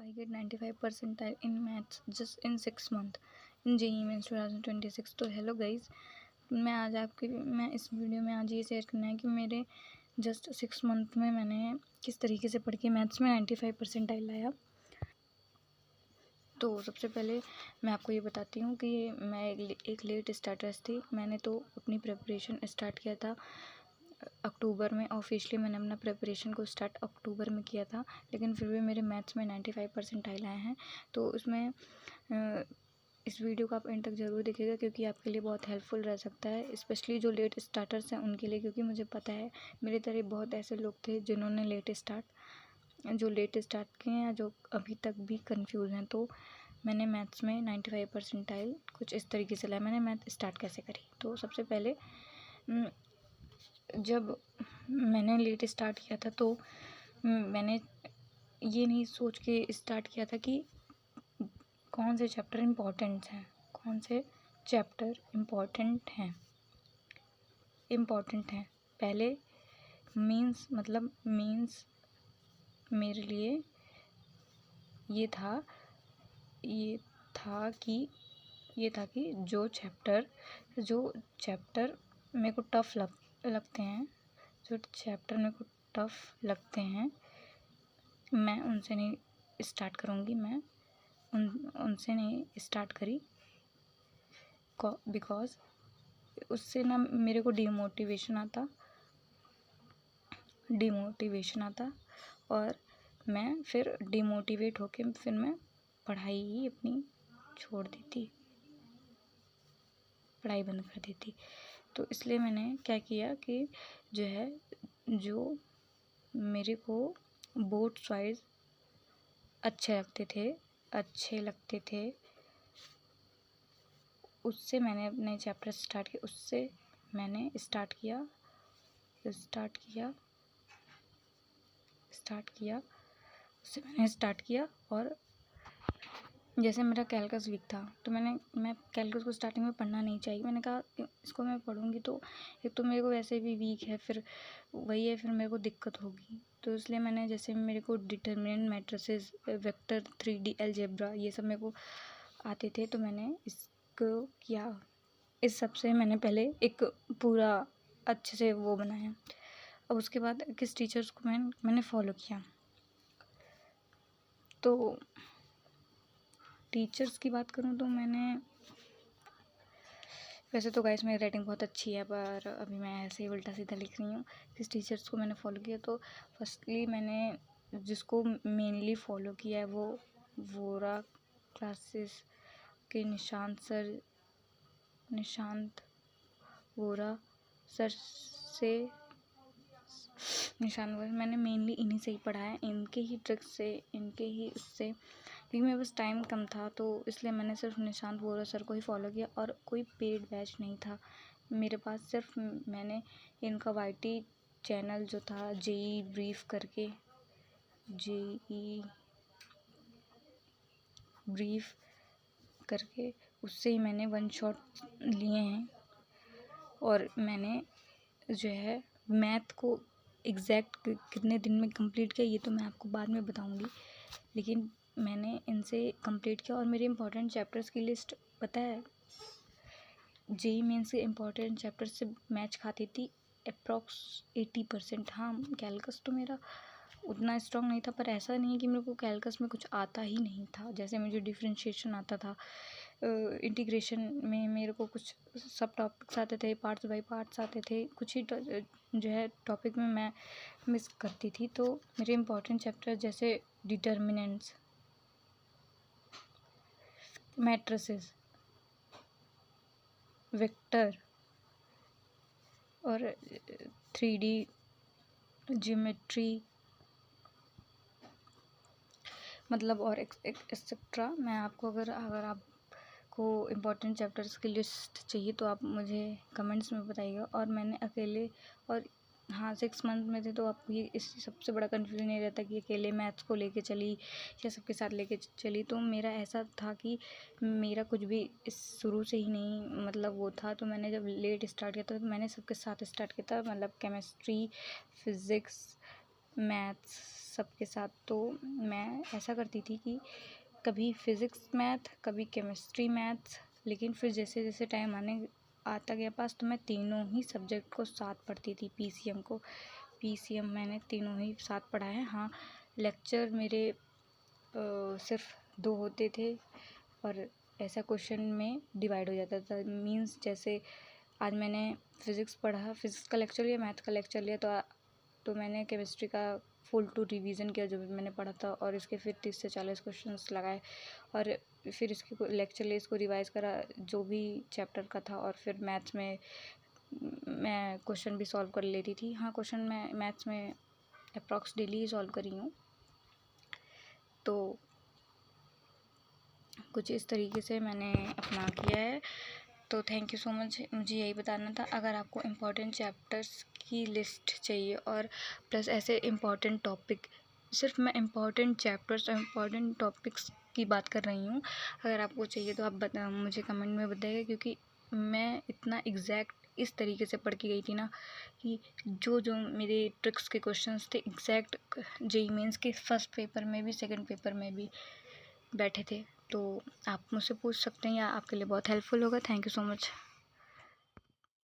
I get 95 percentile in maths just in 6 month in JEE Mains 2026। तो hello guys, मैं इस video में आज ये शेयर करना है कि मेरे जस्ट 6 मंथ में मैंने किस तरीके से पढ़ के मैथ्स में 95 परसेंटाइल लाया। तो सबसे पहले मैं आपको ये बताती हूँ कि मैं एक लेट स्टार्टर्स थी। मैंने तो अपनी प्रिपरेशन स्टार्ट किया था अक्टूबर में। ऑफिशियली मैंने अपना प्रिपरेशन को स्टार्ट अक्टूबर में किया था, लेकिन फिर भी मेरे मैथ्स में 95 परसेंटाइल आए हैं। तो उसमें इस वीडियो को आप एंड तक ज़रूर देखिएगा क्योंकि आपके लिए बहुत हेल्पफुल रह सकता है, स्पेशली जो लेट स्टार्टर्स हैं उनके लिए। क्योंकि मुझे पता है मेरे तरह बहुत ऐसे लोग थे जिन्होंने लेट स्टार्ट किए हैं, जो अभी तक भी कंफ्यूज हैं। तो मैंने मैथ्स में 95 परसेंटाइल कुछ इस तरीके से लाया। मैंने मैथ स्टार्ट कैसे करी, तो सबसे पहले जब मैंने लेट स्टार्ट किया था तो मैंने ये नहीं सोच के स्टार्ट किया था कि कौन से चैप्टर इम्पोर्टेंट हैं। पहले मीन्स मेरे लिए ये था कि जो चैप्टर मेरे को टफ लगते हैं, मैं उनसे नहीं स्टार्ट करूँगी। मैं उनसे नहीं स्टार्ट करी बिकॉज उससे ना मेरे को डिमोटिवेशन आता और मैं फिर डिमोटिवेट होके फिर मैं पढ़ाई ही अपनी पढ़ाई बंद कर देती। तो इसलिए मैंने क्या किया कि जो मेरे को बोथ साइड अच्छे लगते थे उससे मैंने अपने चैप्टर स्टार्ट किए। उससे मैंने स्टार्ट किया और जैसे मेरा कैलकुलस वीक था तो मैं कैलकुलस को स्टार्टिंग में पढ़ना नहीं चाहिए। मैंने कहा इसको मैं पढ़ूंगी तो एक तो मेरे को वैसे भी वीक है, फिर मेरे को दिक्कत होगी। तो इसलिए मैंने, जैसे मेरे को determinant matrices, vector, 3D algebra ये सब मेरे को आते थे, तो मैंने इसको किया। इस सब से मैंने पहले एक पूरा अच्छे से वो बनाया। अब उसके बाद किस टीचर्स को मैंने फॉलो किया। तो टीचर्स की बात करूँ तो वैसे तो गाइस मेरी राइटिंग बहुत अच्छी है, पर अभी मैं ऐसे ही उल्टा सीधा लिख रही हूँ। किस टीचर्स को मैंने फॉलो किया, तो फर्स्टली मैंने जिसको मेनली फॉलो किया है वो वोरा क्लासेस के निशांत वोरा सर से मैंने मेनली इन्हीं से ही पढ़ा है, इनके ही ट्रिक्स से, इनके ही उससे। क्योंकि मेरे पास टाइम कम था तो इसलिए मैंने सिर्फ निशांत वोरा सर को ही फॉलो किया और कोई पेड बैच नहीं था मेरे पास। सिर्फ मैंने इनका YT चैनल जो था JEE ब्रीफ करके उससे ही मैंने 1 शॉट लिए हैं। और मैंने मैथ को एग्जैक्ट कितने दिन में कंप्लीट किया ये तो मैं आपको बाद में बताऊंगी, लेकिन मैंने इनसे कंप्लीट किया। और मेरे इम्पोर्टेंट चैप्टर्स की लिस्ट पता है, JEE मेंस के इम्पोर्टेंट चैप्टर्स से मैच खाती थी अप्रॉक्स 80%। हाँ, कैलकुलस तो मेरा उतना स्ट्रॉन्ग नहीं था, पर ऐसा नहीं है कि मेरे को कैलकुलस में कुछ आता ही नहीं था। जैसे मुझे डिफरेंशिएशन आता था, इंटीग्रेशन में मेरे को कुछ सब टॉपिक्स आते थे, पार्ट्स बाय पार्ट्स आते थे, कुछ ही टॉपिक में मैं मिस करती थी। तो मेरे इम्पोर्टेंट चैप्टर जैसे डिटर्मिनेंट्स, मैट्रिसेस, वेक्टर और 3D ज्योमेट्री और एक्सेट्रा। मैं आपको अगर आपको इम्पोर्टेंट चैप्टर्स की लिस्ट चाहिए तो आप मुझे कमेंट्स में बताइएगा। और मैंने अकेले, और हाँ 6 मंथ में थे तो आपको ये इस सबसे बड़ा कन्फ्यूजन नहीं रहता कि अकेले मैथ्स को लेके चली या सबके साथ लेके चली। तो मेरा ऐसा था कि मेरा कुछ भी इस शुरू से ही नहीं वो था। तो मैंने जब लेट स्टार्ट किया था तो मैंने सबके साथ स्टार्ट किया था, केमिस्ट्री, फिज़िक्स, मैथ्स सबके साथ। तो मैं ऐसा करती थी कि कभी फ़िज़िक्स मैथ, कभी केमिस्ट्री मैथ्स, लेकिन फिर जैसे जैसे टाइम आता गया पास तो मैं तीनों ही सब्जेक्ट को साथ पढ़ती थी। पीसीएम मैंने तीनों ही साथ पढ़ा है। हाँ, लेक्चर मेरे सिर्फ 2 होते थे और ऐसा क्वेश्चन में डिवाइड हो जाता था। मीन्स जैसे आज मैंने फ़िज़िक्स पढ़ा, फ़िज़िक्स का लेक्चर लिया, मैथ का लेक्चर लिया, तो मैंने केमिस्ट्री का फुल टू रिवीजन किया जो भी मैंने पढ़ा था, और इसके फिर 30 से 40 क्वेश्चंस लगाए और फिर इसके लेक्चर लिए इसको रिवाइज़ करा जो भी चैप्टर का था। और फिर मैथ्स में मैं क्वेश्चन भी सॉल्व कर लेती थी। हाँ, क्वेश्चन मैं मैथ्स में अप्रॉक्स डेली ही सॉल्व करी हूँ। तो कुछ इस तरीके से मैंने अपना किया है। तो थैंक यू सो मच। मुझे यही बताना था। अगर आपको इम्पॉर्टेंट चैप्टर्स की लिस्ट चाहिए और प्लस ऐसे इम्पॉर्टेंट टॉपिक, सिर्फ मैं इम्पॉर्टेंट चैप्टर्स और इम्पॉर्टेंट टॉपिक्स की बात कर रही हूँ, अगर आपको चाहिए तो आप मुझे कमेंट में बताइएगा, क्योंकि मैं इतना एग्जैक्ट इस तरीके से पढ़ के गई थी ना कि जो मेरे ट्रिक्स के क्वेश्चंस थे एग्जैक्ट जेईई मेंस के फर्स्ट पेपर में भी सेकंड पेपर में भी बैठे थे। तो आप मुझसे पूछ सकते हैं या आपके लिए बहुत हेल्पफुल होगा। Thank you so much.